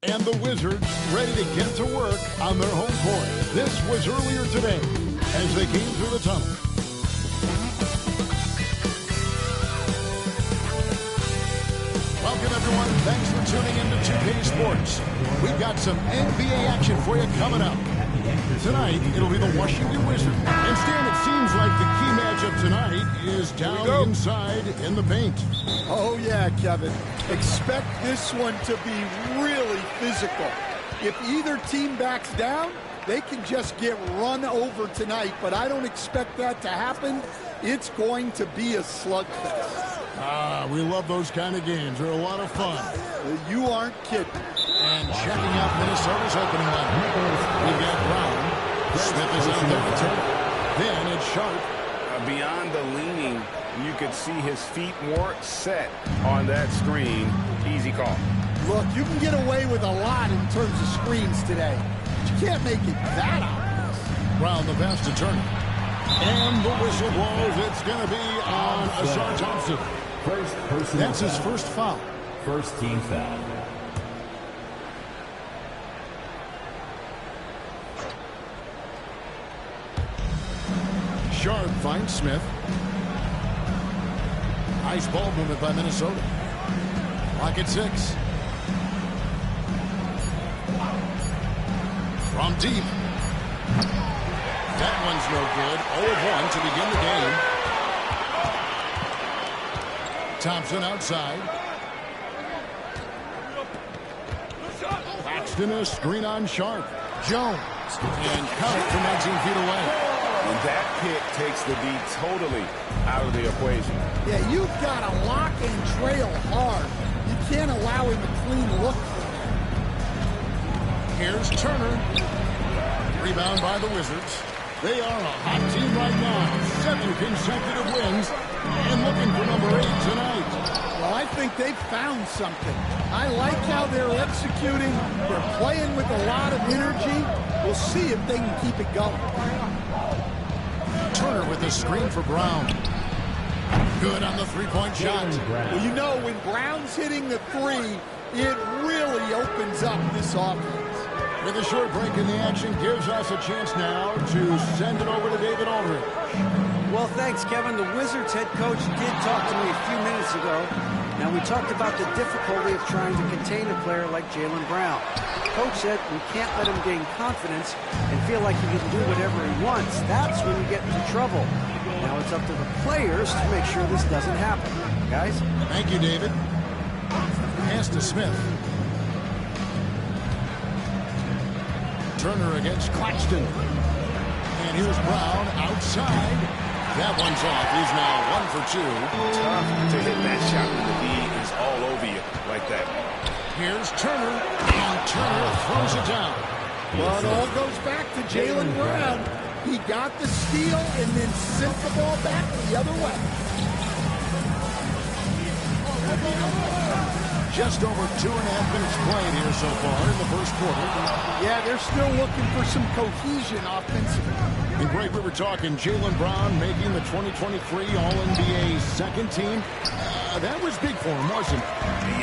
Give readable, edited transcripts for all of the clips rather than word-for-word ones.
And the Wizards ready to get to work on their home court. This was earlier today as they came through the tunnel. Welcome, everyone. Thanks for tuning in to 2K Sports. We've got some NBA action for you coming up. Tonight, it'll be the Washington Wizards. And Stan, it seems like the key matchup tonight is down inside in the paint. Oh, yeah, Kevin. Expect this one to be really physical. If either team backs down, they can just get run over tonight, but I don't expect that to happen. It's going to be a slugfest. We love those kind of games. They're a lot of fun. You aren't kidding. And checking out Minnesota's opening lineup. We've got Brown. Smith is out there to take. Then it's Sharp. Beyond the leaning, you could see his feet more set on that screen. Easy call. Look, you can get away with a lot in terms of screens today. But you can't make it that obvious. Brown the pass to Turner. And the whistle blows. It's going to be on Ausar Thompson. That's his first foul. First team foul. Sharp finds Smith. Nice ball movement by Minnesota. Clock at 6. From deep. That one's no good. 0-1 to begin the game. Thompson outside. Paxton a screen on Sharp. Jones. And count it from 19 feet away. And that pick takes the D totally out of the equation. Yeah, you've got to lock and trail hard. You can't allow him a clean look for that. Here's Turner. Rebound by the Wizards. They are a hot team right now. 7 consecutive wins. And looking for number 8 tonight. Well, I think they've found something. I like how they're executing. They're playing with a lot of energy. We'll see if they can keep it going. Turner with a screen for Brown. Good on the three-point shot. Well, you know, when Brown's hitting the three, it really opens up this offense. With a short break in the action, gives us a chance now to send it over to David Aldridge. Well, thanks, Kevin. The Wizards head coach did talk to me a few minutes ago. Now, we talked about the difficulty of trying to contain a player like Jaylen Brown. Coach said we can't let him gain confidence and feel like he can do whatever he wants. That's when you get into trouble. Now it's up to the players to make sure this doesn't happen. Guys? Thank you, David. Pass to Smith. Turner against Claxton. And here's Brown outside. That one's off. He's now 1 for 2. Tough to hit that shot when the D is all over you like that. Here's Turner. And Turner throws it down. Well, it all goes back to Jaylen Brown. He got the steal and then sent the ball back the other way. Just over 2.5 minutes played here so far in the first quarter. Yeah, they're still looking for some cohesion offensively. And Greg, we were talking Jaylen Brown making the 2023 All-NBA second team. That was big for him, wasn't it?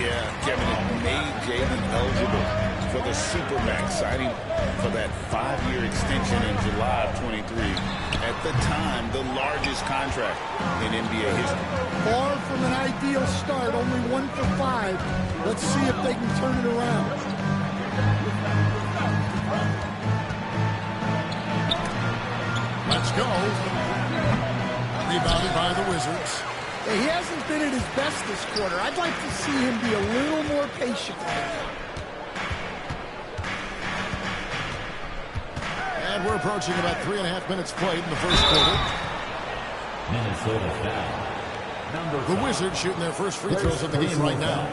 Yeah, Kevin, it made Jaylen eligible for the Supermax signing for that 5-year extension in July of 23. At the time, the largest contract in NBA history. Far from an ideal start, only 1 for 5. Let's see if they can turn it around. Let's go. Rebounded by the Wizards. He hasn't been at his best this quarter. I'd like to see him be a little more patient. And we're approaching about 3.5 minutes played in the first quarter. Minnesota foul. The Wizards shooting their first free throws of the game right now.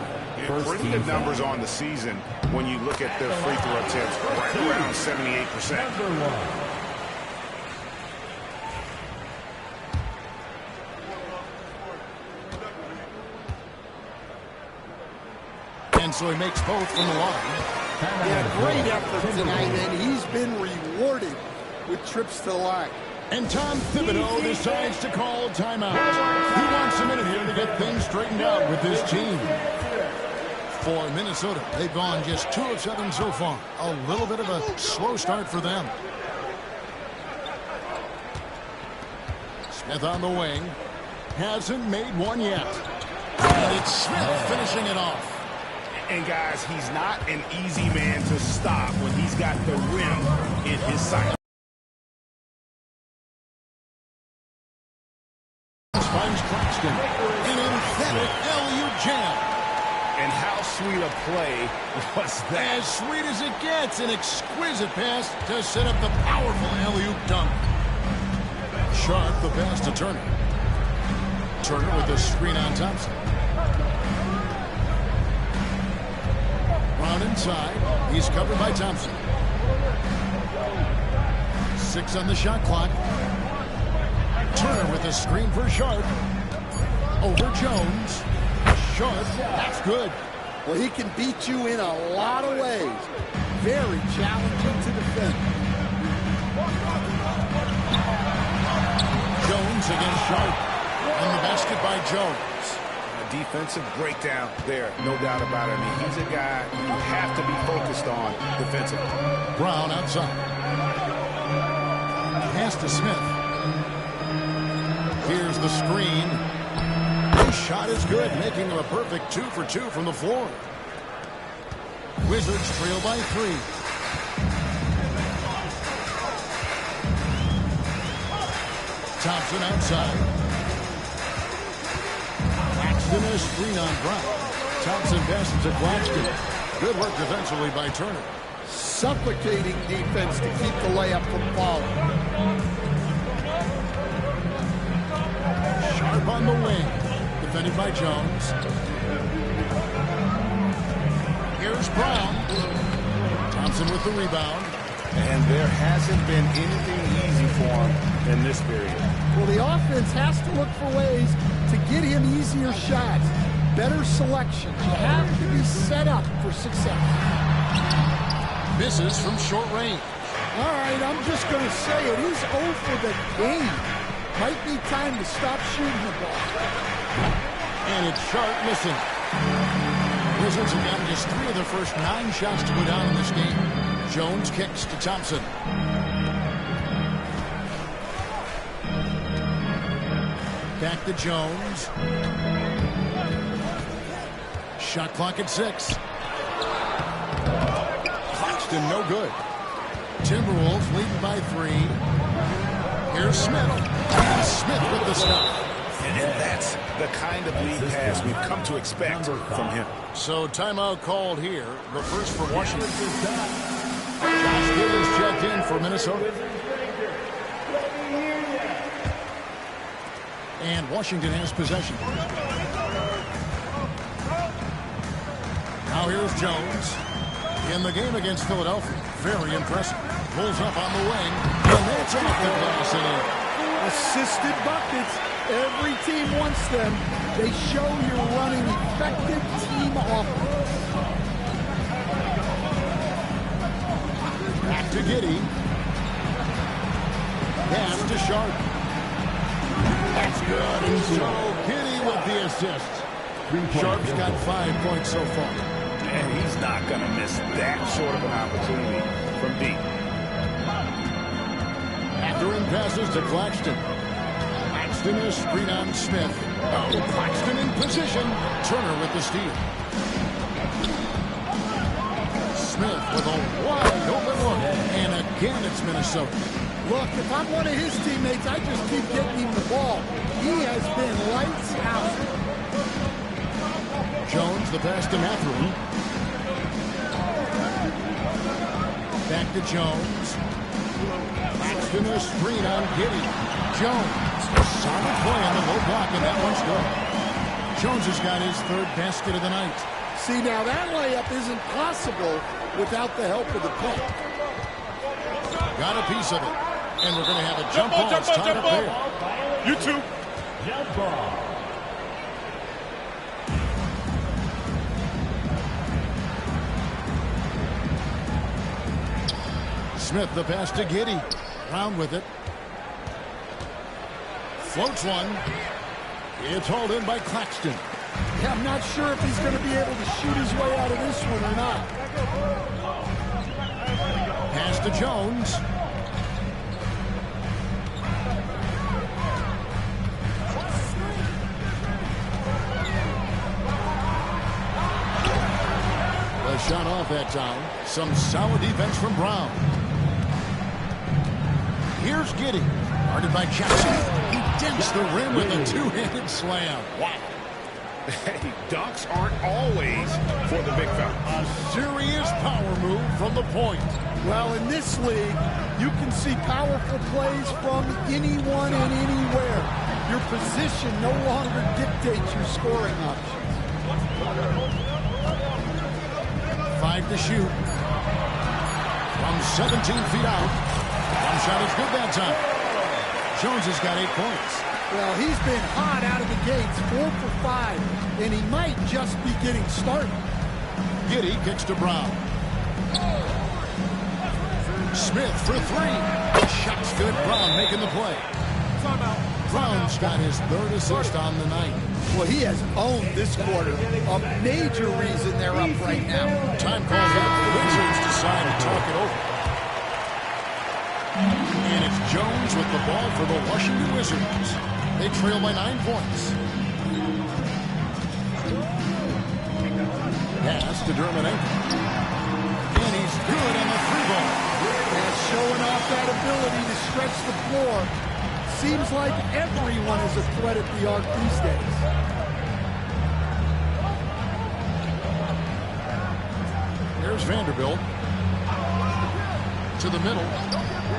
Pretty good numbers on the season when you look at their free throw attempts, right around 78%. And so he makes both from the line. Yeah, great effort tonight, and he's been rewarded with trips to the line. And Tom Thibodeau decides to call timeout. He wants a minute here to get things straightened out with this team. For Minnesota, they've gone just 2 of 7 so far. A little bit of a slow start for them. Smith on the wing. Hasn't made one yet. And it's Smith finishing it off. And guys, he's not an easy man to stop when he's got the rim in his sight. Finds Claxton. An emphatic LU jam. And how sweet a play was that? As sweet as it gets. An exquisite pass to set up the powerful LU dunk. Sharp the pass to Turner. Turner with the screen on Thompson. Brown inside. He's covered by Thompson. 6 on the shot clock. Turner with the screen for Sharp. Over Jones. Sharp. That's good. Well, he can beat you in a lot of ways. Very challenging to defend. Jones against Sharp. And the basket by Jones. A defensive breakdown there, no doubt about it. I mean, he's a guy you have to be focused on defensively. Brown outside. Pass to Smith. Here's the screen. His shot is good, making him a perfect 2 for 2 from the floor. Wizards trail by 3. Thompson outside. Claxton a screen on Brown. Thompson passes to Claxton. Good work defensively by Turner. Suffocating defense to keep the layup from falling. Sharp on the wing. Defended by Jones. Here's Brown. Thompson with the rebound. And there hasn't been anything easy for him in this period. Well, the offense has to look for ways to get him easier shots. Better selections. You have to be set up for success. Misses from short range. All right, I'm just going to say it. He's 0 for the game. Might be time to stop shooting the ball. And it's Sharp missing. Wizards have gotten just 3 of their first 9 shots to go down in this game. Jones kicks to Thompson. Back to Jones. Shot clock at 6. Claxton no good. Timberwolves leading by 3. Here's Smith. And Smith with the stop. And that's the kind of lead pass we've come to expect from him. So timeout called here. The first for Washington. Josh Giddey's checked in for Minnesota. And Washington has possession. Now here's Jones. In the game against Philadelphia. Very impressive. Pulls up on the wing. And that's off the glass and in. Assisted buckets. Every team wants them. They show you're running effective team offense. Back to Giddey. Pass to Sharp. That's good. And so Giddey with the assist. Sharp's got 5 points so far. And he's not going to miss that short of an opportunity from deep. Throwing passes to Claxton. Claxton is screen on Smith. Oh, Claxton in position. Turner with the steal. Smith with a wide open look. And again, it's Minnesota. Look, if I'm one of his teammates, I just keep getting him the ball. He has been lights out. Jones, the pass to Mathurin. Back to Jones. Claxton a screen on Giddey. Jones, solid play on the low block, and that one's good. Jones has got his 3rd basket of the night. See, now that layup isn't possible without the help of the puck. Got a piece of it. And we're going to have a jump ball. It's tied up there. You too. Jump ball. Smith the pass to Giddey. Round with it. Floats one. It's hauled in by Claxton. Yeah, I'm not sure if he's going to be able to shoot his way out of this one or not. Pass to Jones. A shot off that time. Some solid defense from Brown. Here's Giddey. Guarded by Jackson. He dents the rim with a two-handed slam. Wow. Hey, dunks aren't always for the big fella. A serious power move from the point. Well, in this league, you can see powerful plays from anyone and anywhere. Your position no longer dictates your scoring options. 5 to shoot. From 17 feet out. One shot is good that time. Jones has got 8 points. Well, he's been hot out of the gates, 4 for 5, and he might just be getting started. Giddey kicks to Brown. Smith for 3. Shot's good. Brown making the play. Brown's got his 3rd assist on the night. Well, he has owned this quarter. A major reason they're up right now. Time calls out. The Wizards decide to talk it over. And it's Jones with the ball for the Washington Wizards. They trail by 9 points. Pass to Dermodenko. And he's good on the 3-ball. And showing off that ability to stretch the floor. Seems like everyone is a threat at the arc these days. Here's Vanderbilt. To the middle.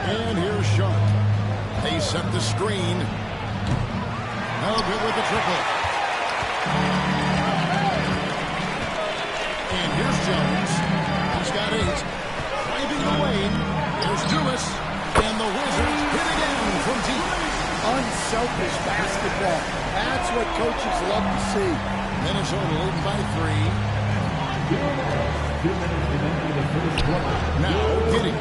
And here's Sharp. They set the screen. No good with the triple. And here's Jones. He's got 8. Driving the lane. There's Dumas. And the Wizards hit again from deep. Unselfish basketball. That's what coaches love to see. Minnesota leading by 3. Now, Giddey.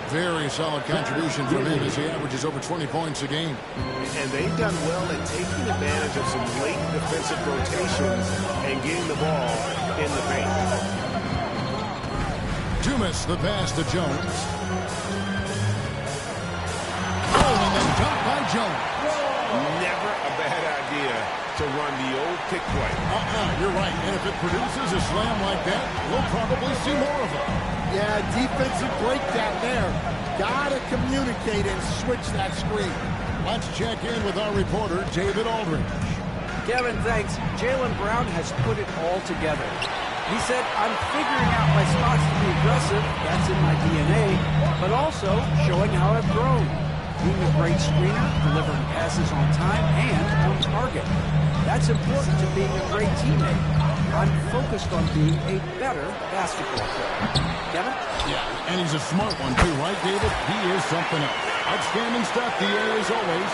Very solid contribution from him as he averages over 20 points a game. And they've done well at taking advantage of some late defensive rotations and getting the ball in the paint. Dumas, the pass to Jones. Oh, and then dunked by Jones. Never a bad idea to run the old pick play. You're right. And if it produces a slam like that, we'll probably see more of it. Yeah, defensive breakdown there. Gotta communicate and switch that screen. Let's check in with our reporter, David Aldridge. Kevin, thanks. Jaylen Brown has put it all together. He said, I'm figuring out my spots to be aggressive. That's in my DNA. But also showing how I've grown. Being a great screener, delivering passes on time and on target. That's important to being a great teammate. I'm focused on being a better basketball player. Kevin? Yeah, and he's a smart one too, right, David? He is something else. Outstanding stuff, DA, as always.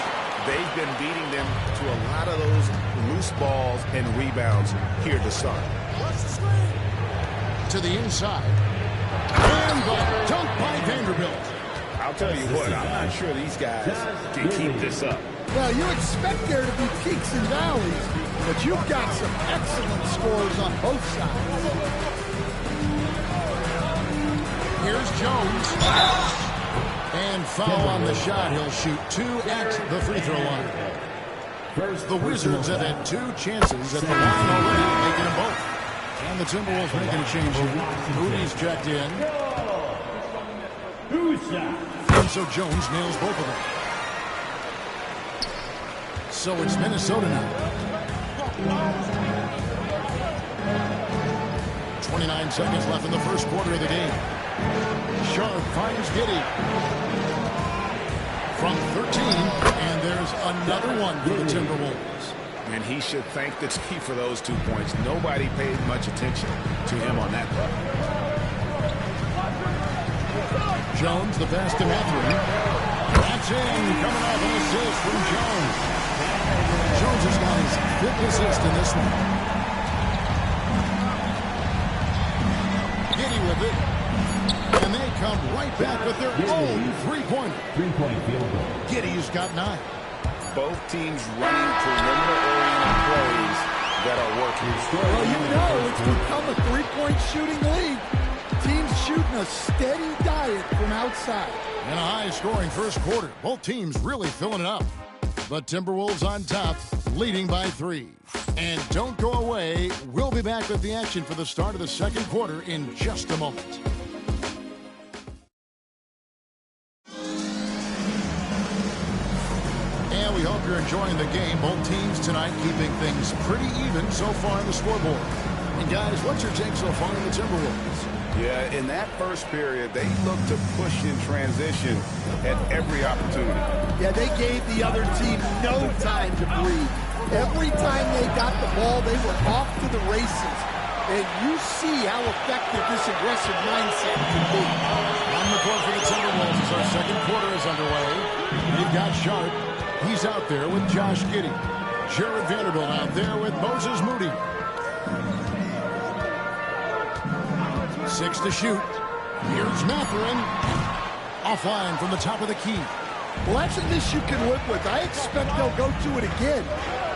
They've been beating them to a lot of those loose balls and rebounds here to start. To the inside. And the dunk by Vanderbilt. I'll tell you what, I'm not sure these guys can keep this up. Well, you expect there to be peaks and valleys, but you've got some excellent scores on both sides. Here's Jones. And foul on the shot. He'll shoot 2 at the free throw line. The Wizards have had 2 chances at the line already, making them both. And the Timberwolves making a change here. Moody's checked in. And so Jones nails both of them. So it's Minnesota now. 29 seconds left in the first quarter of the game. Sharp finds Giddey from 13, and there's another one for the Timberwolves. And he should thank the team for those 2 points. Nobody paid much attention to him on that play. Jones, the pass to Mathurin. That's in, coming off an assist from Jones. Jones has got his 5th assist in this one. Giddey with it. And they come right back with their own three-pointer. 3-point field goal. Giddey's got 9. Both teams running perimeter-oriented plays that are working. Well, you know it's become a three-point shooting league. Teams shooting a steady diet from outside. In a high-scoring first quarter, both teams really filling it up. The Timberwolves on top, leading by 3. And don't go away. We'll be back with the action for the start of the second quarter in just a moment. And we hope you're enjoying the game. Both teams tonight keeping things pretty even so far on the scoreboard. And guys, what's your take so far on the Timberwolves? Yeah, in that first period, they looked to push in transition at every opportunity. Yeah, they gave the other team no time to breathe. Every time they got the ball, they were off to the races. And you see how effective this aggressive mindset can be. On the court for the Timberwolves as our second quarter is underway. They've got Sharp. He's out there with Josh Giddey. Jared Vanderbilt out there with Moses Moody. 6 to shoot. Here's Mathurin. Offline from the top of the key. Well, that's a miss you can live with. I expect they'll go to it again,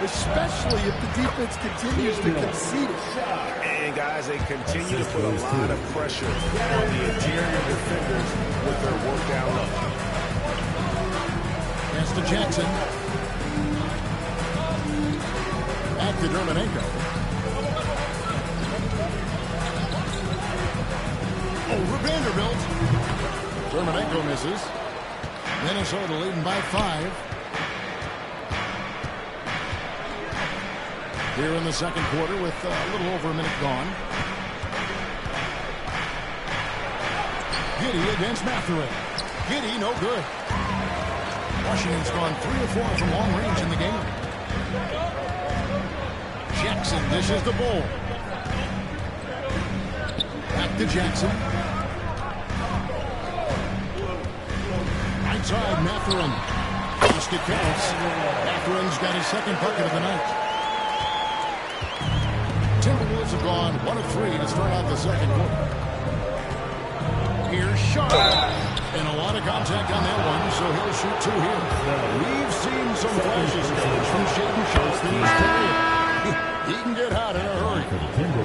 especially if the defense continues to concede it. And, guys, they continue to put a lot of pressure on the interior defenders with their work down low. Pass to Jackson. Back to Dermanenko. Over Vanderbilt. Dermanenko misses. Minnesota leading by 5. Here in the second quarter with a little over a minute gone. Giddey against Mathurin. Giddey, no good. Washington's gone 3 of 4 from long range in the game. Jackson dishes the ball. Back to Jackson. Right side, Mathurin. Basket counts. Mathurin's got his second bucket of the night. Timberwolves have gone 1 of 3 to start out the second quarter. Here's Sharp. And a lot of contact on that one, so he'll shoot 2 here. We've seen some flashes from Shaedon Sharp in his career. He can get hot in a hurry.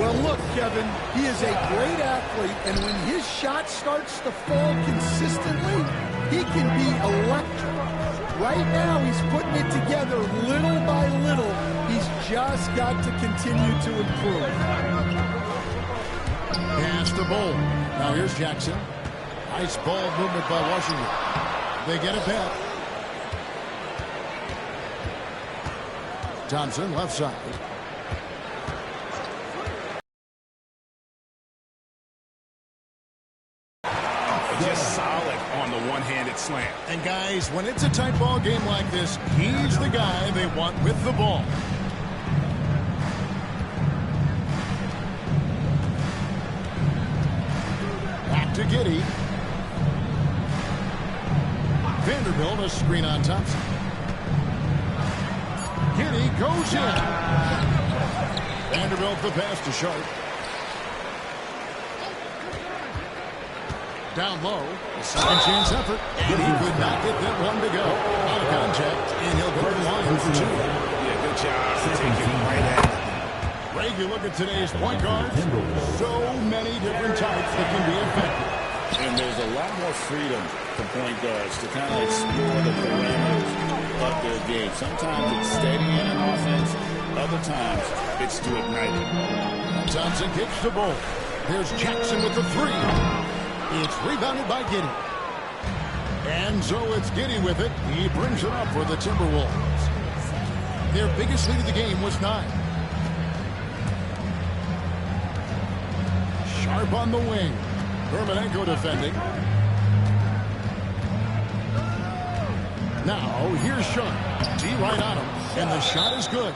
Well, look, Kevin, he is a great athlete, and when his shot starts to fall consistently, he can be electric. Right now, he's putting it together little by little. He's just got to continue to improve. Pass to Bol. Now here's Jackson. Nice ball movement by Washington. They get it back. Thompson, left side. Just solid on the one-handed slam. And guys, when it's a tight ball game like this, he's the guy they want with the ball. Back to Giddey. Vanderbilt, a screen on Thompson. Giddey goes in. Vanderbilt the pass to Sharp. Down low, a second chance effort, and he could not get that one to go. Out of contact, and he'll go to the line for 2. Yeah, good job to take it right at it. Greg, you look at today's point guards, so many different types that can be effective. And there's a lot more freedom for point guards to kind of explore the parameters of their game. Sometimes it's steadying an offense, other times it's to ignite it. Thompson kicks the ball. Here's Jackson with the 3. It's rebounded by Giddey. And so it's Giddey with it. He brings it up for the Timberwolves. Their biggest lead of the game was 9. Sharp on the wing. Dermanenko defending. Now, here's Sharp. D right on him. And the shot is good.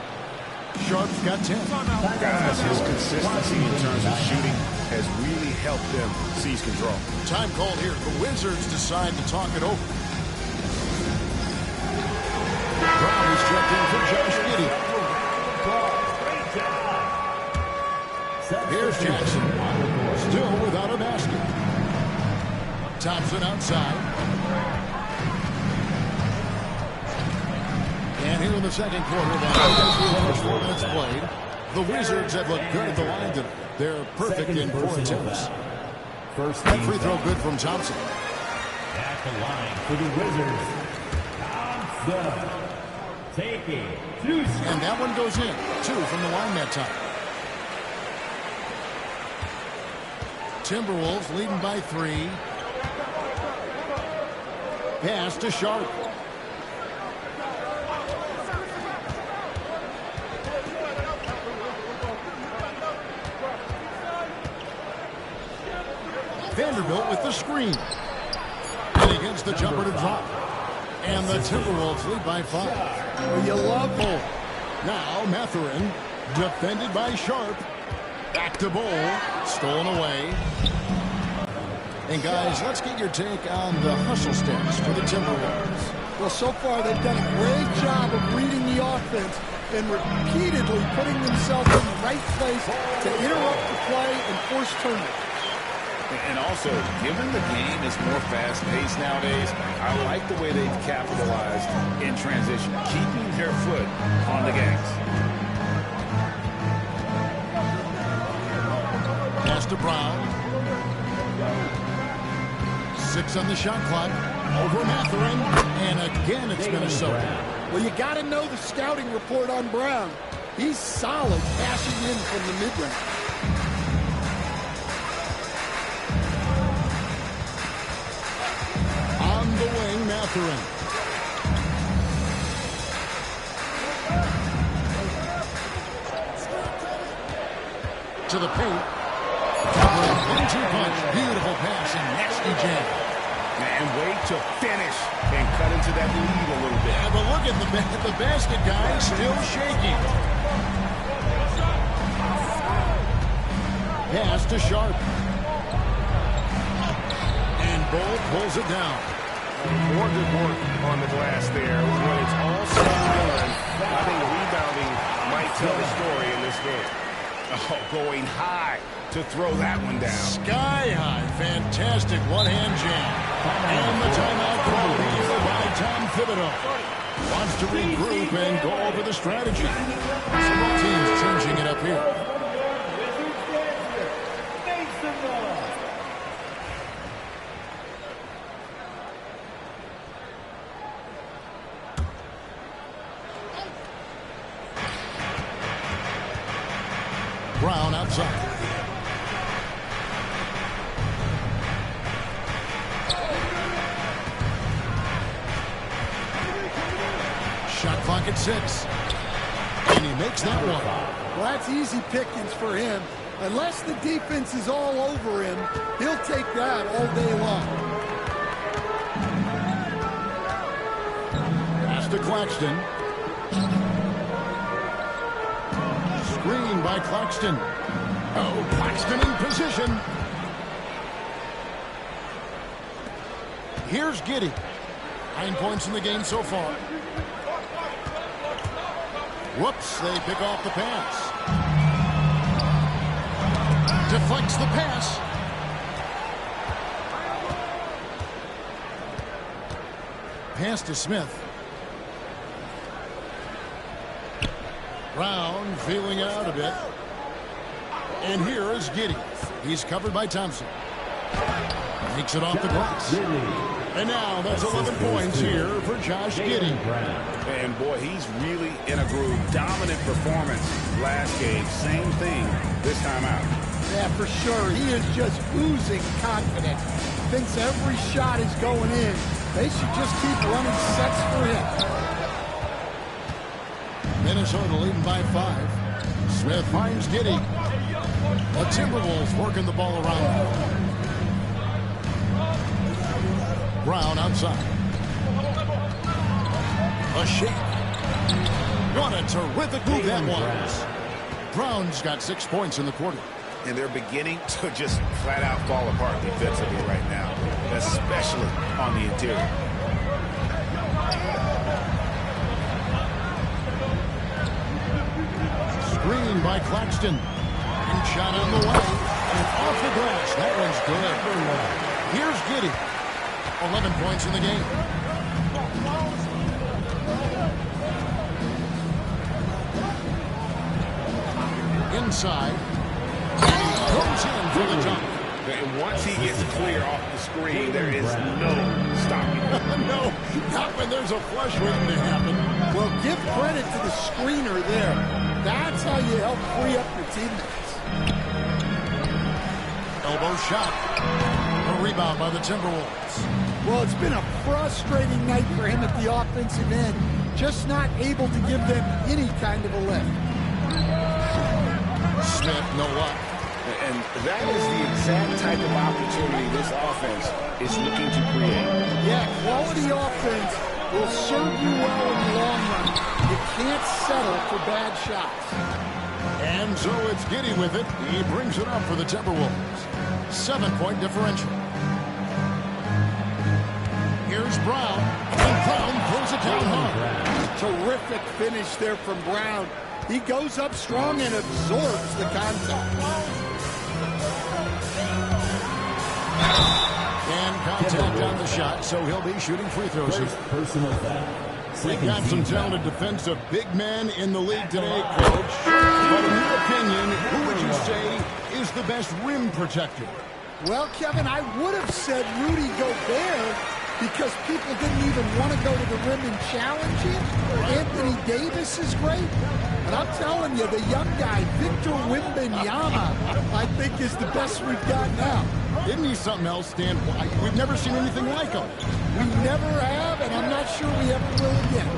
Sharp's got 10. Guys, his consistency in terms of shooting has really helped them seize control. Time called here. The Wizards decide to talk it over. Brown is checked in for Josh Giddey. Here's Jackson. Still without a basket. Thompson outside. And here in the second quarter, the 4 minutes played. The Wizards have looked good at the line today. They're perfect in 4 attempts. First That team free throw foul. good from Thompson. At the line for the Wizards, Thompson. Taking 2 shots. And that one goes in. 2 from the line that time. Timberwolves leading by 3. Pass to Sharp. Vanderbilt with the screen. And he gets the jumper to drop. And the Timberwolves lead by 5. Well, you love Bull. Now Mathurin, defended by Sharp. Back to Bull, stolen away. And guys, let's get your take on the hustle steps for the Timberwolves. Well, so far they've done a great job of reading the offense and repeatedly putting themselves in the right place to interrupt the play and force turnovers. And also, given the game is more fast-paced nowadays, I like the way they've capitalized in transition, keeping their foot on the gas. Pass to Brown. 6 on the shot clock. Over Mathurin. And again, it's Minnesota. Well, you got to know the scouting report on Brown. He's solid passing in from the mid-range. On the wing, Mathurin. To the paint. 1-2 punch. Beautiful pass and nasty jam. And wait to finish and cut into that lead a little bit. Yeah, but look at the basket, guys, still shaking. Pass to Sharp. And Bull pulls it down. More good work on the glass there. When it's all said and done, I think the rebounding might tell the story in this game. Oh, going high to throw that one down. Sky high. Fantastic one-hand jam. And the timeout called here by Tom Thibodeau. Wants to regroup and go over the strategy. Several teams changing it up here. Brown outside. Shot clock at 6. And he makes that one. Well, that's easy pickings for him. Unless the defense is all over him, he'll take that all day long. Pass to Claxton. Screen by Claxton. Oh, Claxton in position. Here's Giddey. 9 points in the game so far. Whoops, they pick off the pass. Deflects the pass. Pass to Smith. Brown feeling it out a bit. And here is Giddey. He's covered by Thompson. Takes it off the glass. And now that's 11 points here for Josh Giddey. And boy, he's really in a groove. Dominant performance last game. Same thing this time out. Yeah, for sure. He is just oozing confidence. Thinks every shot is going in. They should just keep running sets for him. Minnesota leading by 5. Smith finds Giddey. The Timberwolves working the ball around. Brown outside. A shake. What a terrific move that was. Brown's got 6 points in the quarter. And they're beginning to just flat out fall apart defensively right now, especially on the interior. Screen by Claxton. And shot on the way. And off the glass. That one's good. Here's Giddey. 11 points in the game. inside. And he goes in for the dunk. And once he gets clear off the screen, there is no stopping him. No, not when there's a flush waiting to happen. Well, give credit to the screener there. That's how you help free up your teammates. Elbow shot. A rebound by the Timberwolves. Well, it's been a frustrating night for him at the offensive end. Just not able to give them any kind of a lift. Smith, no luck. And that is the exact type of opportunity this offense is looking to create. Yeah, quality offense will serve you well in the long run. You can't settle for bad shots. And so it's Giddey with it. He brings it up for the Timberwolves. 7-point differential. Here's Brown. And Brown throws it down hard. Terrific finish there from Brown. He goes up strong and absorbs the contact. And contact on the shot, so he'll be shooting free throws here. Personal foul. We've got some talented defensive big men in the league today, Coach. But in your opinion, who would you say is the best rim protector? Well, Kevin, I would have said Rudy Gobert because people didn't even want to go to the rim and challenge him. Anthony Davis is great. But I'm telling you, the young guy, Victor Wembanyama, I think is the best we've got now. Isn't he something else, Stan? We've never seen anything like him. We never have, and I'm not sure we ever will again.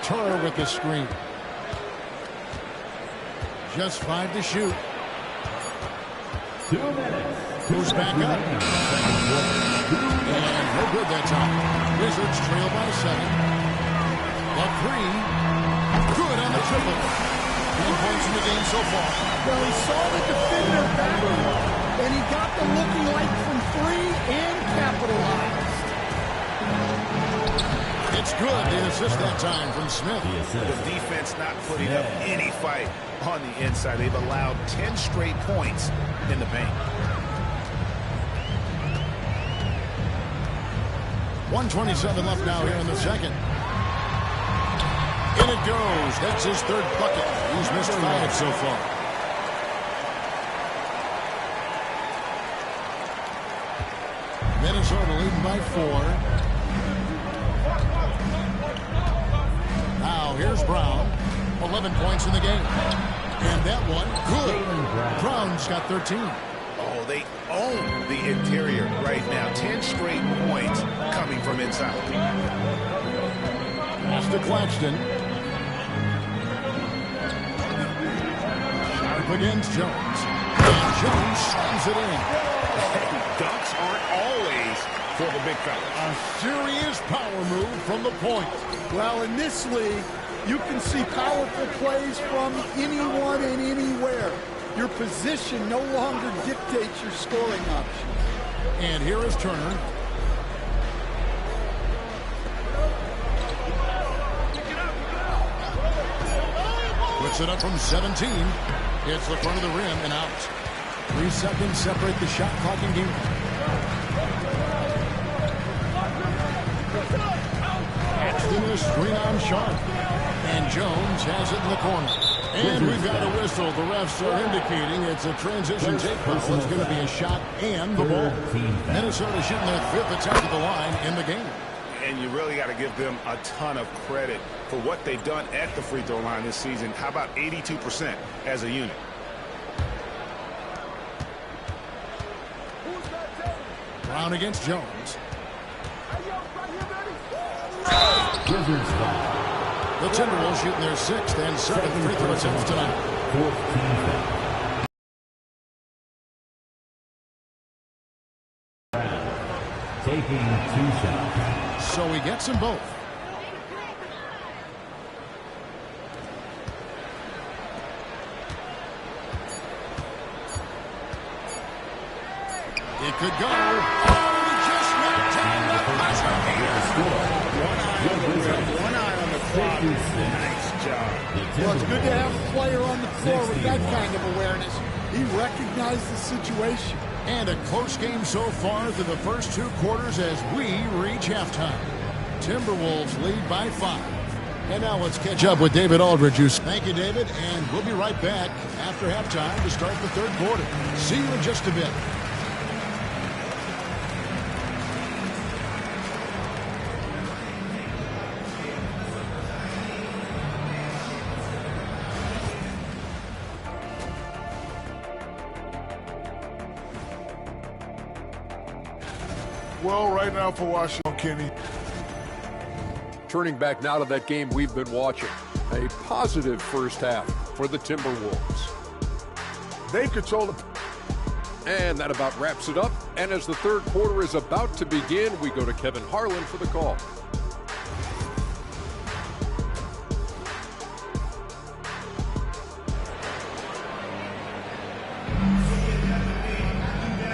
Turner with the screen. Just 5 to shoot. 2 minutes. Goes back up. And no good that time. Wizards trail by 7. The 3. Good on the triple. 10 points in the game so far. Well, he saw the defender back, and he got them looking like from 3 and capitalized. It's good. The assist that time from Smith. The defense not putting up any fight on the inside. They've allowed 10 straight points in the paint. 1:27 left now here in the second. In it goes. That's his 3rd bucket. He's missed 5 so far. Minnesota leading by 4. Now here's Brown. 11 points in the game. And that one, good. Brown's got 13. Oh, they own the interior right now. 10 straight points coming from inside. Pass to Claxton. Sharp against Jones. And Jones slams it in. Dunks aren't always for the big fella. A serious power move from the point. Well, in this league, you can see powerful plays from anyone and anywhere. Your position no longer dictates your scoring options. And here is Turner. Puts it up from 17. Hits the front of the rim and out. 3 seconds separate the shot clock and game. Paxton is screen on Sharp. And Jones has it in the corner. And we've got a whistle. The refs are indicating it's a transition tape foul. It's going to be a shot and the ball. Minnesota shooting their 5th attack at the line in the game. And you really got to give them a ton of credit for what they've done at the free throw line this season. How about 82% as a unit? Brown against Jones. The Timberwolves shooting their 6th and 7th free throw attempts tonight. Taking 2 shots. So he gets them both. It could go. Oh, he just knocked down the buzzer beater. One eye on the clock. Nice job. Well, it's good to have a player on the floor with that kind of awareness. He recognized the situation. And a close game so far through the first 2 quarters as we reach halftime. Timberwolves lead by 5. And now let's catch up with David Aldridge. Thank you, David, and we'll be right back after halftime to start the third quarter. See you in just a bit. Well, right now for Washington, Kenny. Turning back now to that game we've been watching. A positive first half for the Timberwolves. They control it. And that about wraps it up. And as the third quarter is about to begin, we go to Kevin Harlan for the call.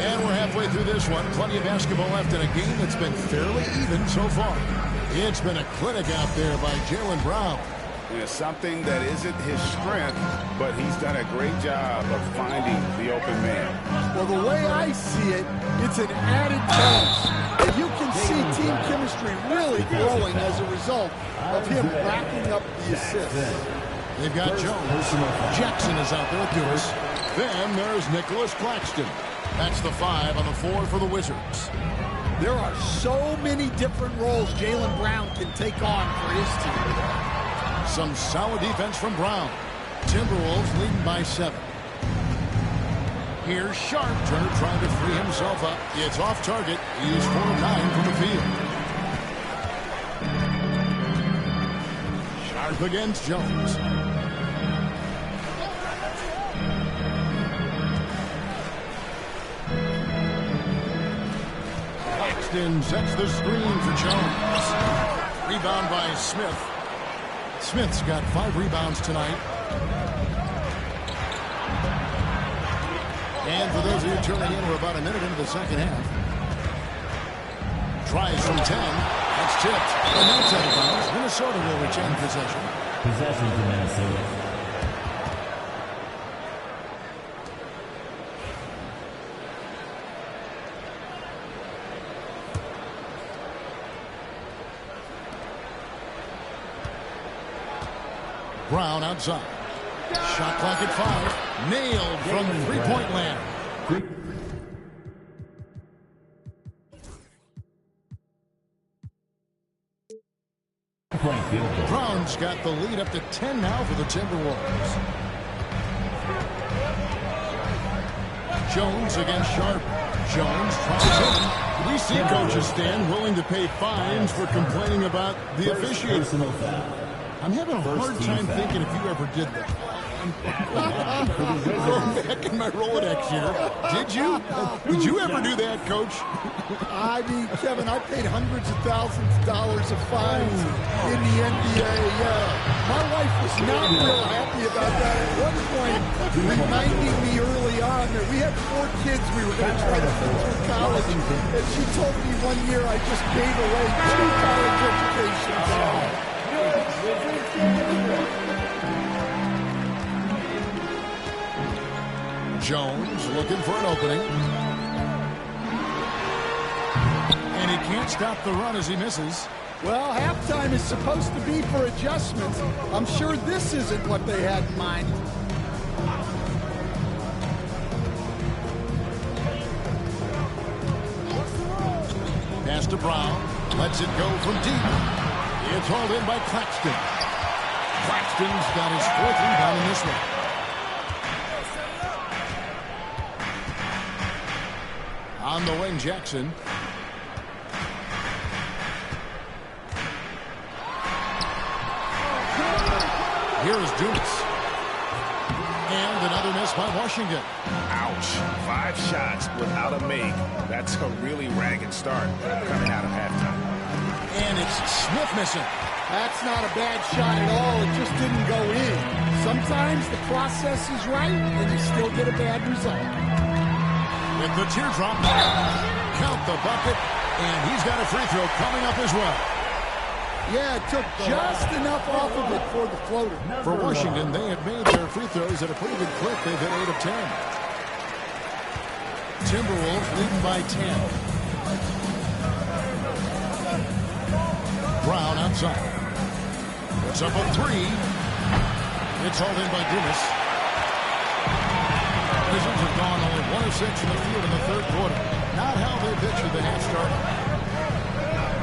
And we're halfway through this one. Plenty of basketball left in a game that's been fairly even so far. It's been a clinic out there by Jaylen Brown. And it's something that isn't his strength, but he's done a great job of finding the open man. Well, the way I see it, it's an added bonus. And you can see team chemistry really growing as a result of him racking up the assists. They've got Jones. Jackson is out there with Deuce. Then there's Nicholas Claxton. That's the 5 on the 4 for the Wizards. There are so many different roles Jaylen Brown can take on for his team. Some solid defense from Brown. Timberwolves leading by 7. Here's Sharp. Turner trying to free himself up. It's off target. He's 4 of 9 from the field. Sharp against Jones. Claxton sets the screen for Jones. Rebound by Smith. Smith's got 5 rebounds tonight. And for those of you tuning in, we're about a minute into the second half. Tries from 10. That's tipped. And that's out of bounds. Minnesota will retain possession. Possession to Minnesota. Brown outside. Shot clock at 5. Nailed from three-point land. Brown's got the lead up to 10 now for the Timberwolves. Jones against Sharp. Jones tries in. We see coaches stand willing to pay fines for complaining about the officiating. I'm having a hard time thinking if you ever did that. Going back in my Rolodex here. Did you? Did you ever do that, Coach? I mean, Kevin, I paid hundreds of thousands of dollars of fines in the NBA. My wife was not real happy about that at one point, reminding me early on that we had 4 kids we were going to try to put through college. And she told me one year I just gave away 2 college educations. Jones looking for an opening. And he can't stop the run as he misses. Well, halftime is supposed to be for adjustments. I'm sure this isn't what they had in mind. Pass to Brown. Lets it go from deep. It's hauled in by Claxton. Claxton's got his 4th rebound in this one. On the wing, Jackson. Here is Deuce. And another miss by Washington. Ouch. 5 shots without a make. That's a really ragged start coming out of halftime. And it's Smith missing. That's not a bad shot at all. It just didn't go in. Sometimes the process is right, and you still get a bad result. With the teardrop, count the bucket, and he's got a free throw coming up as well. Yeah, it took just enough off of it for the floater. For Washington, they have made their free throws at a pretty good clip. They've hit 8 of 10. Timberwolves leading by 10. Brown outside. Puts up a three. It's hauled in by Dumas. Wizards have gone only 1 of 6 in the field in the third quarter. Not how they pictured the half started.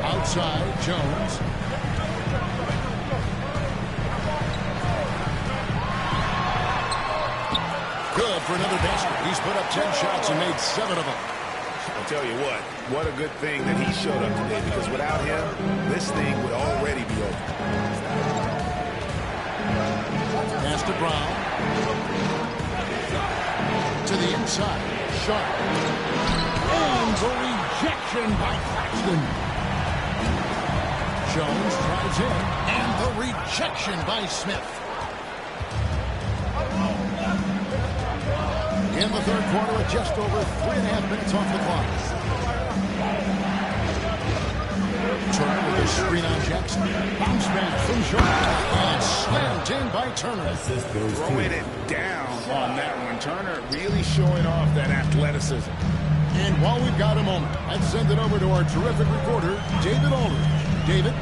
Outside, Jones. Good for another basket. He's put up 10 shots and made 7 of them. I'll tell you what a good thing that he showed up today, because without him, this thing would already be over. Pass to Brown. To the inside. Sharp. And the rejection by Claxton. Jones drives in. And the rejection by Smith. In the third quarter, with just over 3.5 minutes off the clock. Turner with a screen on Jackson. Bounce back from short. And slammed in by Turner. Throwing it down on that one. Turner really showing off that athleticism. And while we've got a moment, let's send it over to our terrific reporter, David Aldridge. David?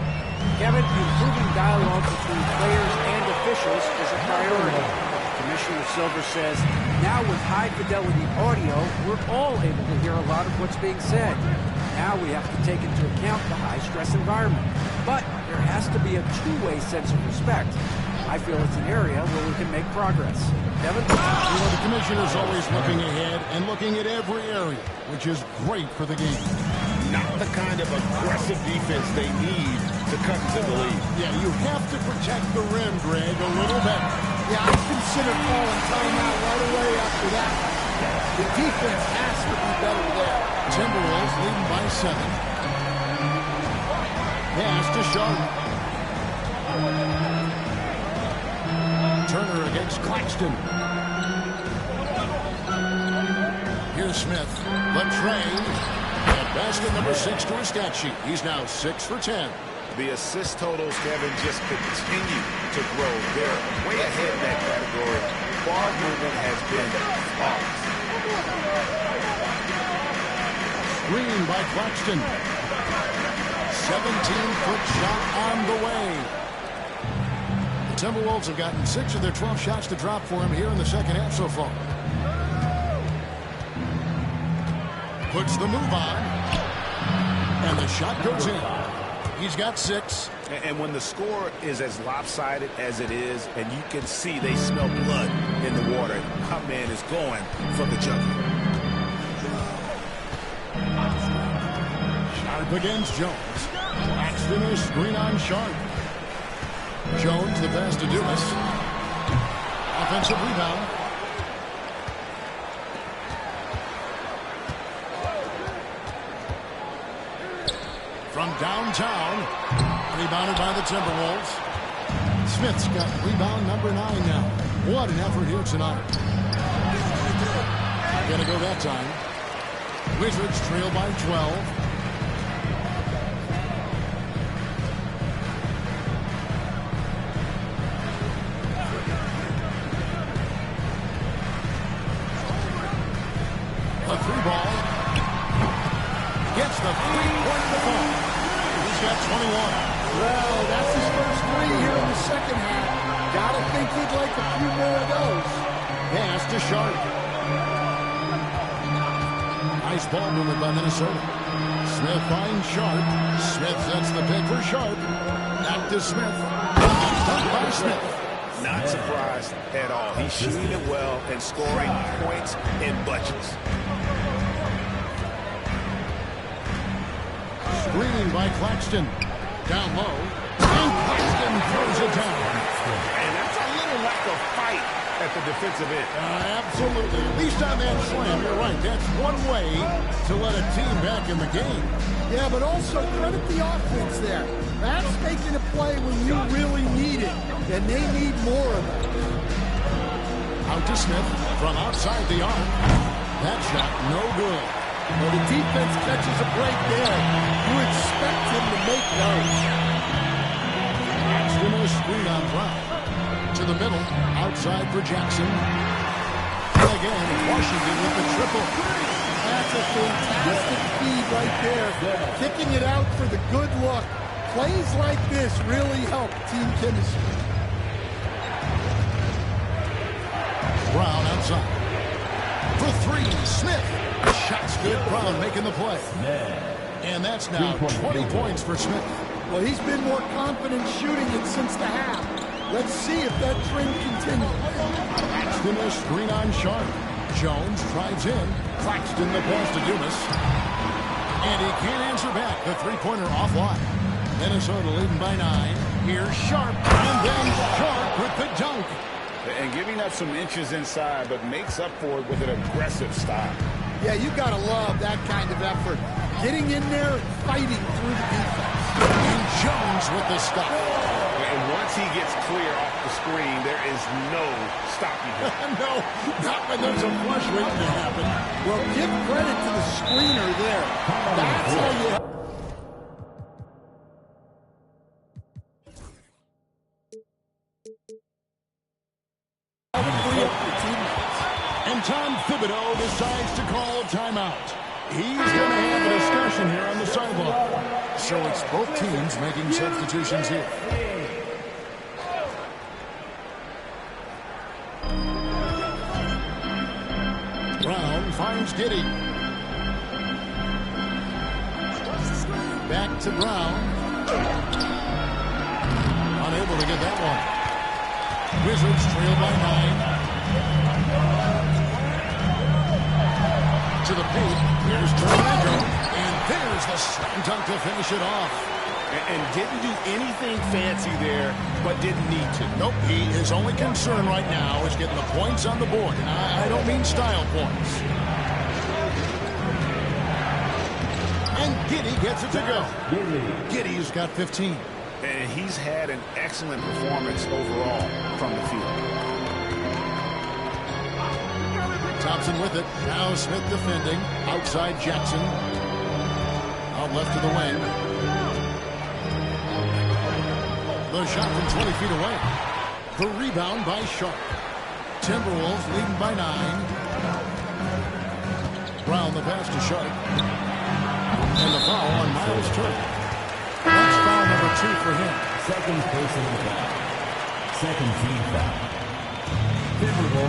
Kevin, improving dialogue between players and officials is a priority. Commissioner Silver says, now with high-fidelity audio, we're all able to hear a lot of what's being said. Now we have to take into account the high-stress environment. But there has to be a two-way sense of respect. I feel it's an area where we can make progress. Kevin? You know, the commissioner's always looking ahead and looking at every area, which is great for the game. Not the kind of aggressive defense they need to cut into the lead. Yeah, you have to protect the rim, Greg, a little better. Yeah, I consider calling timeout right away after that. The defense has to be better there. Timberwolves leading by 7. Pass to Sharp. Turner against Claxton. Here's Smith. The train. And basket number 6 to his stat sheet. He's now 6 for 10. The assist totals, Kevin, just continue to grow. They're way ahead in that category. Ball movement has been flawless. Screen by Claxton. 17-foot shot on the way. The Timberwolves have gotten 6 of their 12 shots to drop for him here in the second half so far. Puts the move on. And the shot goes in. He's got 6. And when the score is as lopsided as it is, and you can see they smell blood in the water, my man is going for the jugular. Sharp against Jones. Claxton is screen on Sharp. Jones, the pass to Dumas. Offensive rebound. From downtown, rebounded by the Timberwolves. Smith's got rebound number 9 now. What an effort here tonight. Gonna go that time. Wizards trail by 12. A 3-ball. Gets the 3-point to fall. He's got 21. Well, that's his first 3 here in the second half. Gotta think he'd like a few more of those. Pass to Sharp. Nice ball movement by Minnesota. Smith finds Sharp. Smith sets the pick for Sharp. Back to Smith. Dunked by Smith. Not surprised at all. He's shooting it well and scoring points in bunches. Screen by Claxton. Down low. And Claxton throws it down. And that's a little lack of fight at the defensive end. Absolutely. At least on that slam, you're right. That's one way to let a team back in the game. Yeah, but also credit the offense there. That's making a play when you really need it, and they need more of it. Out to Smith from outside the arc. That shot no good. Well, the defense catches a break there. You expect him to make those. Claxton a screen on Brown. To the middle, outside for Jackson. And again, Washington with the triple. That's a fantastic feed right there. Kicking it out for the good look. Plays like this really help team chemistry. Brown outside. For three, Smith. Shot's good. Brown making the play. And that's now 20 points for Smith. Well, he's been more confident shooting it since the half. Let's see if that trend continues. Claxton a screen on Sharp. Jones drives in. Claxton the pass to Dumas. And he can't answer back. The three-pointer offline. Minnesota leading by 9. Here's Sharp. And then Sharp with the dunk. And giving up some inches inside, but makes up for it with an aggressive style. Yeah, you got to love that kind of effort. Getting in there and fighting through the defense. And Jones with the stop. And once he gets clear off the screen, there is no stopping him. No, not when there's a flush waiting to happen. Well, give credit to the screener there. That's how you... And Tom Thibodeau decides to call a timeout. He's going to have a discussion here on the sideline. So it's both teams making substitutions here. Brown finds Giddey. Back to Brown. Unable to get that one. Wizards trail by 9. To the paint. Here's Toronto. And there's the slam dunk to finish it off. And didn't do anything fancy there, but didn't need to. Nope. His only concern right now is getting the points on the board. And I don't mean style points. And Giddey gets it to go. Giddey's got 15. And he's had an excellent performance overall from the field. Thompson with it. Now Smith defending. Outside Jackson. Out left to the wing. The shot from 20 feet away. The rebound by Sharp. Timberwolves leading by 9. Brown the pass to Sharp. And the foul on Miles Turner. That's foul number 2 for him. Second personal foul. Second team foul.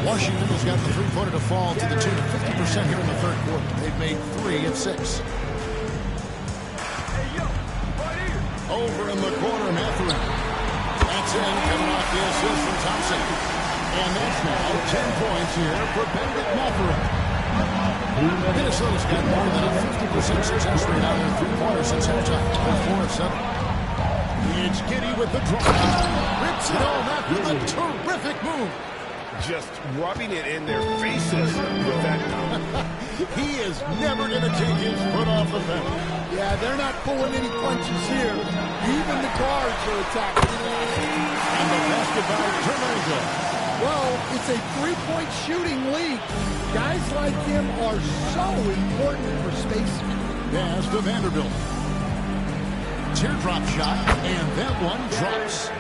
Washington has got the three-pointer to fall to the tune of 50% here in the third quarter. They've made 3 of 6. Over in the corner, Mathurin. That's in, coming off the assist from Thompson. And that's now 10 points here for Bennedict Mathurin. Minnesota's got more than a 50% success rate on their three-pointers since halftime. 4 of 7. It's Giddey with the draw. Rips it home after the terrific move. Just rubbing it in their faces with that dunk. He is never going to take his foot off the pedal. Yeah, they're not pulling any punches here. Even the guards are attacking. And the basket by Toronto. Well, it's a three-point shooting league. Guys like him are so important for spacing. Pass to Vanderbilt. Teardrop shot, and that one drops.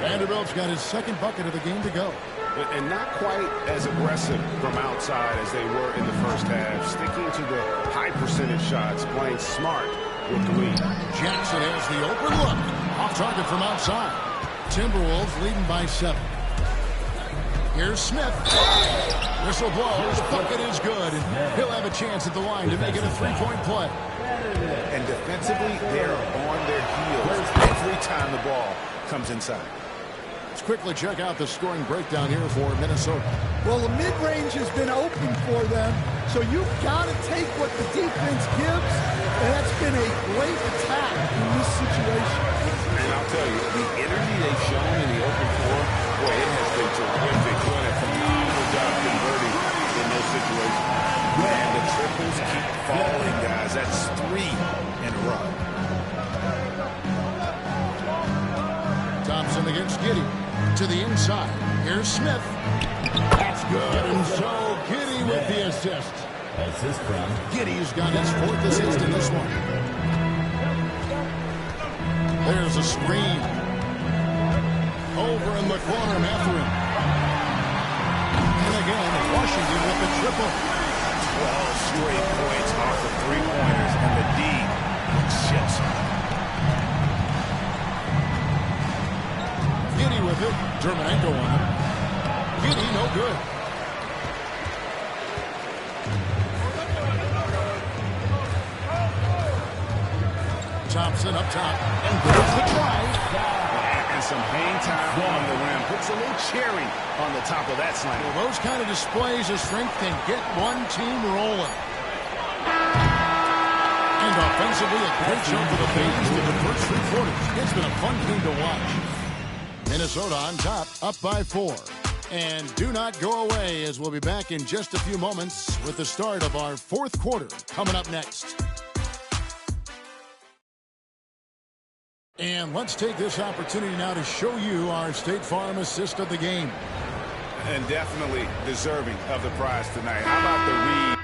Vanderbilt's got his second bucket of the game to go. And not quite as aggressive from outside as they were in the first half. Sticking to the high percentage shots, playing smart with the lead. Jackson has the open look. Off target from outside. Timberwolves leading by 7. Here's Smith. Whistle blows. Bucket is good. And he'll have a chance at the line to make it a three-point play. And defensively, they're on their heels every time the ball comes inside. Let's quickly check out the scoring breakdown here for Minnesota. Well, the mid-range has been open for them, so you've got to take what the defense gives, and that's been a great attack in this situation. And I'll tell you, the energy they've shown in the open floor, boy, it has been terrific. Doing a phenomenal job converting in those situations. And the triples keep falling, guys. That's 3 in a row. Thompson against Giddey. To the inside. Here's Smith. That's good. And so Giddey with the assist. Assist from Giddey's got his 4th assist in this one. There's a screen. Over in the corner, Mathurin. And again, Washington with the triple. 12 straight points off the three-pointers, and the D looks chips. Dermonenko on him. Giddy, no good. Thompson up top, and there's the drive. And some hang time on the rim. Puts a little cherry on the top of that slam. Well, those kind of displays of strength can get one team rolling. And offensively, a great show for the fans in the first 3 quarters. It's been a fun game to watch. Minnesota on top, up by 4. And do not go away, as we'll be back in just a few moments with the start of our 4th quarter coming up next. And let's take this opportunity now to show you our State Farm assist of the game. And definitely deserving of the prize tonight. How about the read?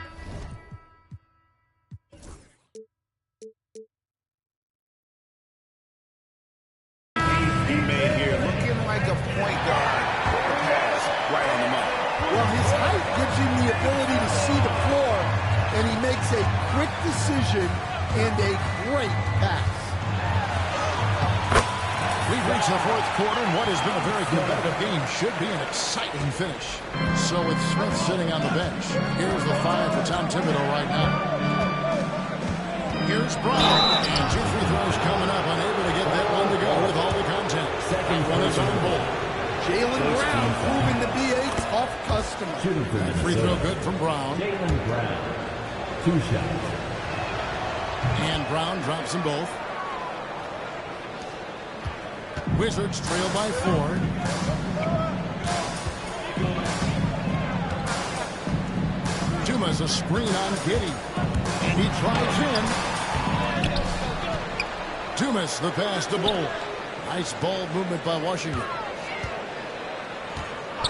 He made here looking like a point guard with the pass right on the money. Well, his height gives him the ability to see the floor, and he makes a quick decision and a great pass. We've reached the 4th quarter, and what has been a very competitive game should be an exciting finish. So with Smith sitting on the bench, here's the 5 for Tom Thibodeau right now. Here's Brown, and 2 free throws coming up, unable to get that one to go with all the content. Second one is on ball. Jaylen Brown proving to be a tough customer. That free throw good from Brown. Jaylen Brown. 2 shots. And Brown drops them both. Wizards trail by 4. Dumas a screen on Giddy. And he drives in. Dumas the pass to Bull. Nice ball movement by Washington.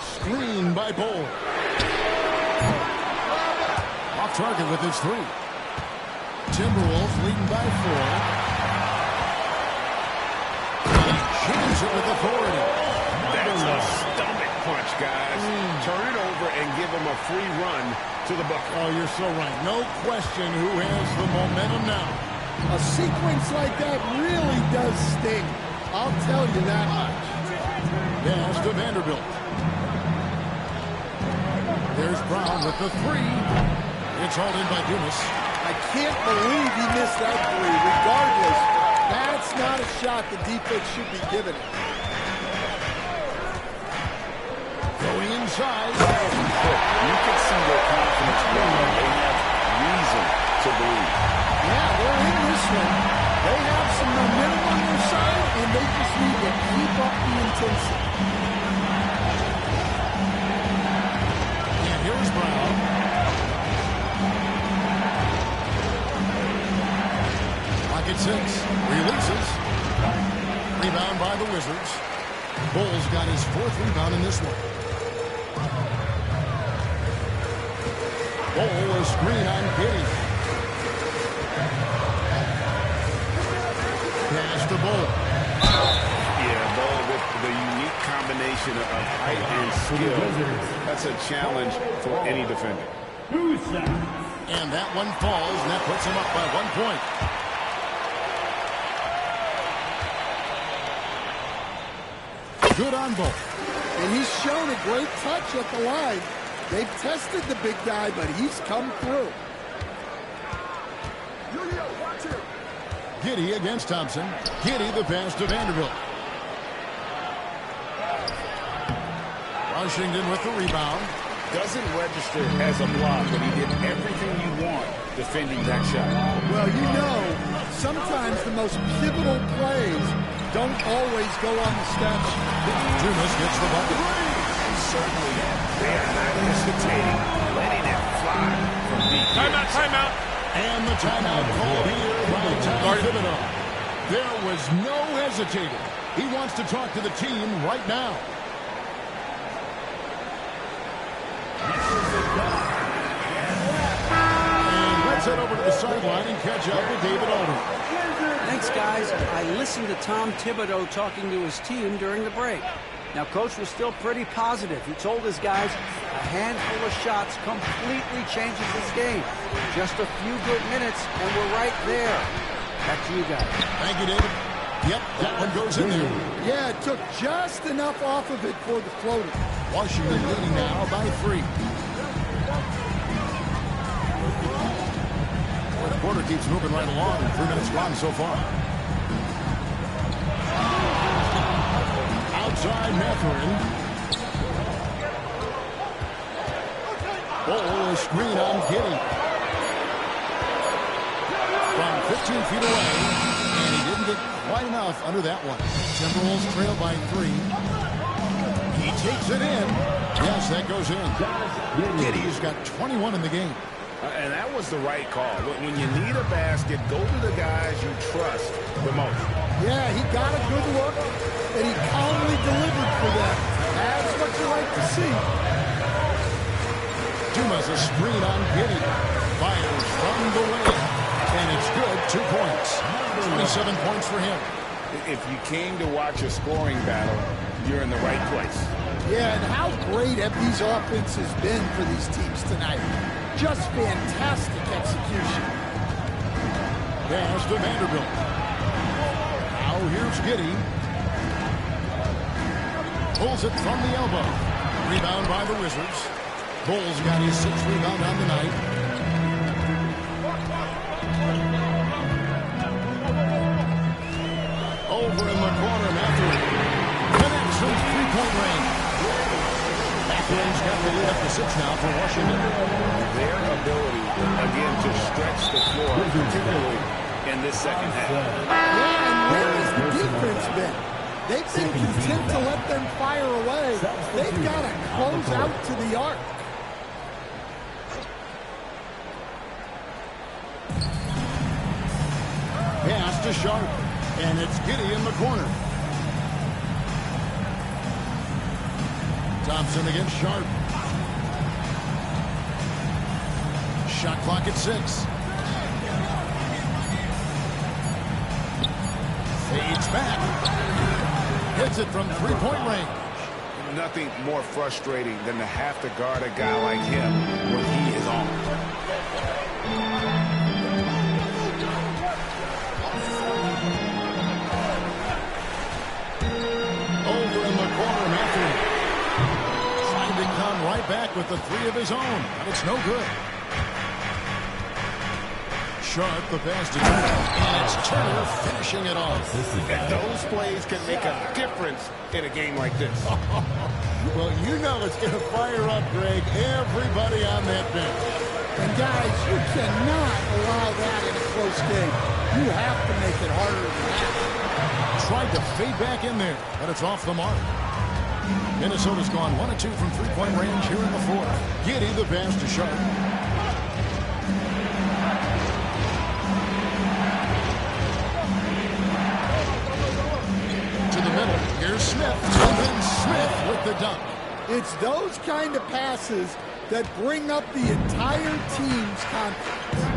Screen by Bull. Off target with his 3. Timberwolves leading by 4. Shoots it with authority. That's a stomach punch, guys. Turn it over and give him a free run to the bucket. Oh, you're so right. No question who has the momentum now. A sequence like that really does sting. I'll tell you that much. Pass to Vanderbilt. There's Brown with the 3. It's hauled in by Dumas. I can't believe he missed that 3. Regardless, that's not a shot the defense should be giving it. Going inside. You can see their confidence growing. They have reason to believe. Yeah, they're in this one. They have some momentum on their side, and they just need to keep up the intensity. And here's Brown. Pocket 6. Releases. Rebound by the Wizards. Bulls got his 4th rebound in this one. Bull a screen on Giddy. Pass to Bull. Yeah, Bull with the unique combination of height and skill. That's a challenge for any defender. And that one falls, and that puts him up by 1 point. Good on both. And he's shown a great touch at the line. They've tested the big guy, but he's come through. Giddy against Thompson. Giddy the pass to Vanderbilt. Washington with the rebound. Doesn't register as a block, but he did everything you want defending that shot. Well, you know, sometimes the most pivotal plays don't always go on the stretch. Dumas gets the bucket. And certainly, they are not hesitating, letting it fly from deep. Timeout. And the timeout called here by Tom Thibodeau. There was no hesitating. He wants to talk to the team right now. And let's head over to the sideline and catch up with David Aldridge. Thanks, guys. I listened to Tom Thibodeau talking to his team during the break. Now, Coach was still pretty positive. He told his guys a handful of shots completely changes this game. Just a few good minutes, and we're right there. Back to you guys. Thank you, David. Yep, that one goes in there. Yeah, it took just enough off of it for the floater. Washington leading now by 3. The quarter keeps moving right along. 3 minutes gone so far. Outside Mathurin. Oh, a screen on Giddey. From 15 feet away. And he didn't get quite enough under that one. Timberwolves trail by 3. He takes it in. Yes, that goes in. Giddey's got 21 in the game. And that was the right call. When you need a basket, go to the guys you trust the most. Yeah, he got a good look, and he calmly delivered for them. That's what you like to see. Dumas a screen on Giddey. Fires from the lane. And it's good. 2 points. 27 points for him. If you came to watch a scoring battle, you're in the right place. Yeah, and how great have these offenses been for these teams tonight? Just fantastic execution. Pass to Vanderbilt. Now here's Giddey. Pulls it from the elbow. Rebound by the Wizards. Bulls got his 6th rebound on the night. Over in the corner, Mathurin. Connects from 3-point range. Mathurin's got the lead up to 6 now for Washington. Their ability, again, to stretch the floor, particularly in this second half. Yeah, and where has the defense been? They've been content to let them fire away. They've got to close out to the arc. Pass to Sharp. And it's Giddey in the corner. Thompson against Sharp. Shot clock at 6. Fades back. Hits it from 3-point range. Nothing more frustrating than to have to guard a guy like him when he is on. Over in the corner, Mathurin. Trying to come right back with the 3 of his own, but it's no good. Sharp, the pass to Turner, and it's Turner finishing it off. And those plays can make a difference in a game like this. Well, you know it's going to fire up, Greg, everybody on that bench. And guys, you cannot allow that in a close game. You have to make it harder than that. Tried to fade back in there, but it's off the mark. Minnesota's gone 1 of 2 from 3-point range here in the 4th. Giddey the pass to Sharp. To the middle. Here's Smith. And then Smith with the dunk. It's those kind of passes that bring up the entire team's confidence.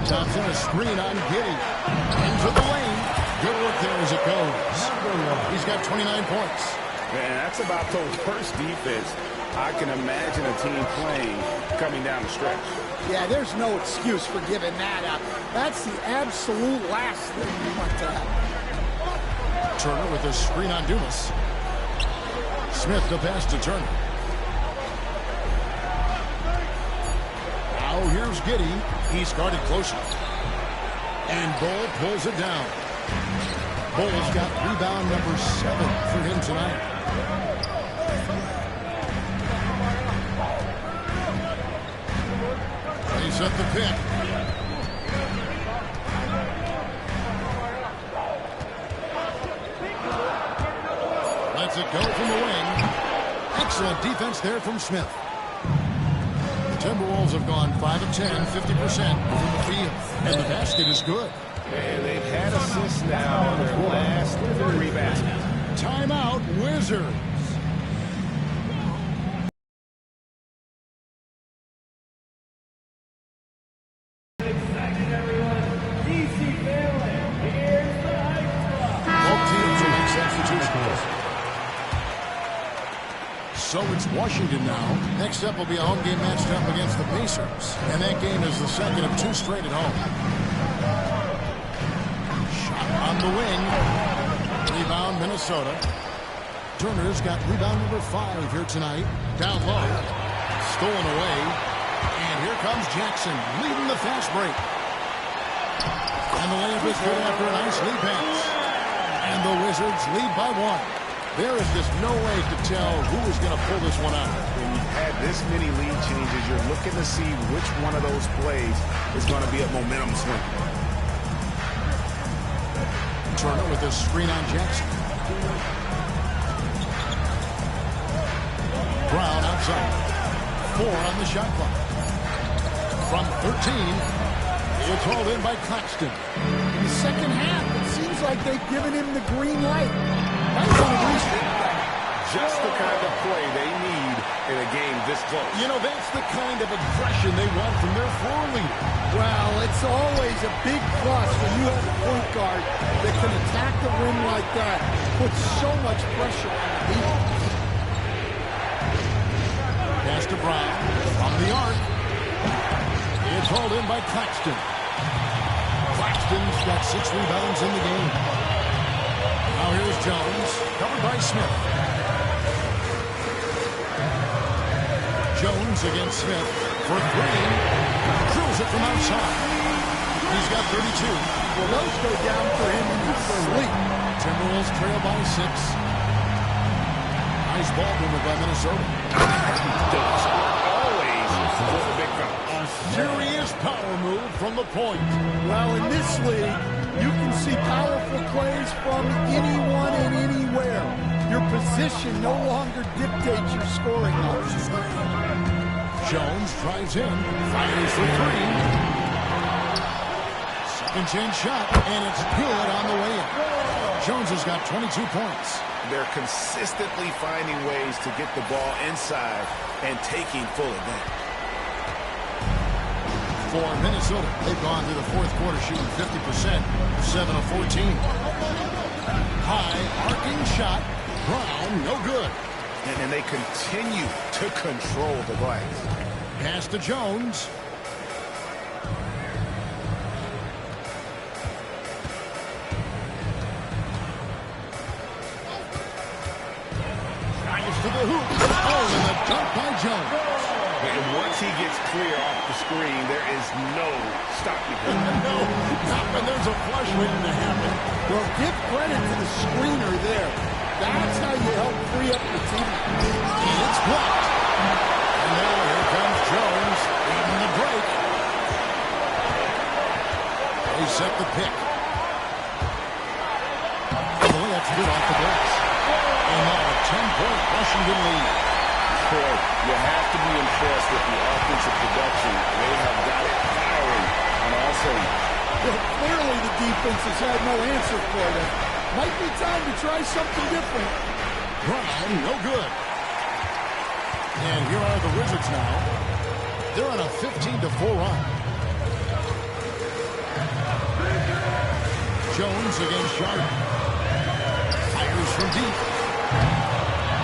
Thompson a screen on Giddey. Into the lane. Good work there as it goes. He's got 29 points. Man, that's about the worst defense I can imagine a team playing coming down the stretch. Yeah, there's no excuse for giving that up. That's the absolute last thing you want to happen. Turner with a screen on Dumas. Smith the pass to Turner. Now here's Giddey. He's guarded closely. And Bull pulls it down. Bull's got rebound number 7 for him tonight. He's at the pick. Lets it go from the wing. Excellent defense there from Smith. The Timberwolves have gone 5 of 10, 50% from the field. And the basket is good. And they've had assists now on their last 3 baskets. Timeout, Wizards. So it's Washington now. Next up will be a home game matched up against the Pacers. And that game is the second of 2 straight at home. Shot on the wing. Rebound, Minnesota. Turner's got rebound number 5 here tonight. Down low. Stolen away. And here comes Jackson leading the fast break. And the layup is good after a nice lead pass. And the Wizards lead by 1. There is just no way to tell who is going to pull this one out. When you've had this many lead changes, you're looking to see which one of those plays is going to be a momentum swing. Turner with a screen on Jackson. Brown outside. 4 on the shot clock. From 13, it's hauled in by Claxton. In the second half, it seems like they've given him the green light. Just the kind of play they need in a game this close. You know, that's the kind of aggression they want from their floor leader. Well, it's always a big plus when you have a point guard that can attack the rim like that. Puts so much pressure on the defense. Pass to Brown from the arc. It's hauled in by Claxton. Claxton's got 6 rebounds in the game. Now here's Jones, covered by Smith. Jones against Smith for 3. Drills it from outside. He's got 32. Well, those go down for him in his sleep. Timberwolves trail by 6. Nice ball movement by Minnesota. Always for the big fella. A serious power move from the point. Well, in this league, you can see powerful plays from anyone and anywhere. Your position no longer dictates your scoring options. Jones drives in, fires for 3. Second chance shot, and it's good on the way in. Jones has got 22 points. They're consistently finding ways to get the ball inside and taking full advantage. For Minnesota, they've gone through the 4th quarter shooting 50%, 7 of 14. High arcing shot, Brown, no good. And they continue to control the glass. Pass to Jones. Drives to the hoop. Oh, and the dunk by Jones. And once he gets clear off the screen, there is no stopping him. No, not when there's a flush waiting to happen. Well, give credit to the screener there. That's how you help free up the team. And it's blocked. And now here comes Jones leading the break. They set the pick. And the layup's good off the glass. And now a 10-point Washington lead. Boy, you have to be impressed with the offensive production. They have got it firing on all cylinders. Well, clearly the defense has had no answer for them. Might be time to try something different. Brown, no good. And here are the Wizards now. They're on a 15-4 run. Jones against Sharp. Fires from deep.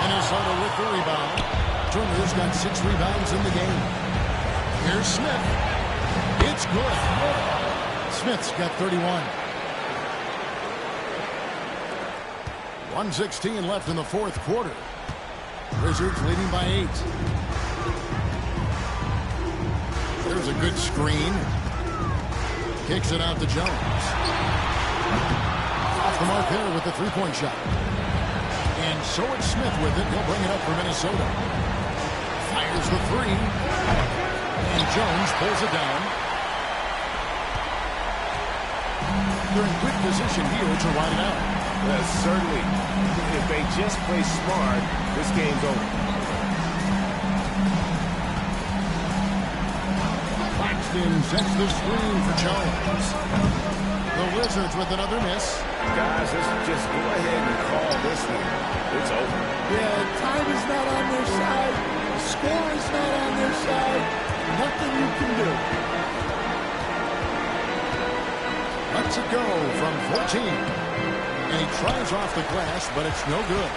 Minnesota with the rebound. Turner's got 6 rebounds in the game. Here's Smith. It's good. Smith's got 31. 1:16 left in the 4th quarter. Wizards leading by 8. There's a good screen. Kicks it out to Jones. Off the mark there with the 3-point shot. And so it's Smith with it. He'll bring it up for Minnesota. Fires the 3. And Jones pulls it down. They're in good position here to ride it out. Well, certainly. If they just play smart, this game's over. Claxton sets the screen for Jones. The Wizards with another miss. Guys, let's just go ahead and call this one. It's over. Yeah, time is not on their side. The score is not on their side. Nothing you can do. Lets it go from 14. And he tries off the glass, but it's no good.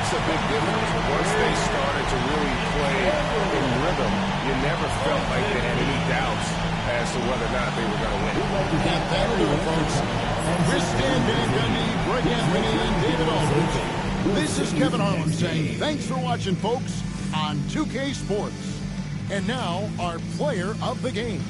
makes a big difference. Once they started to really play in rhythm, you never felt like they had any doubts as to whether or not they were going to win. And that'll do it, folks. We're Stan Van Gundy, Greg Anthony, and David Aldridge. This is Kevin Harlan saying thanks for watching, folks, on 2K Sports. And now, our player of the game.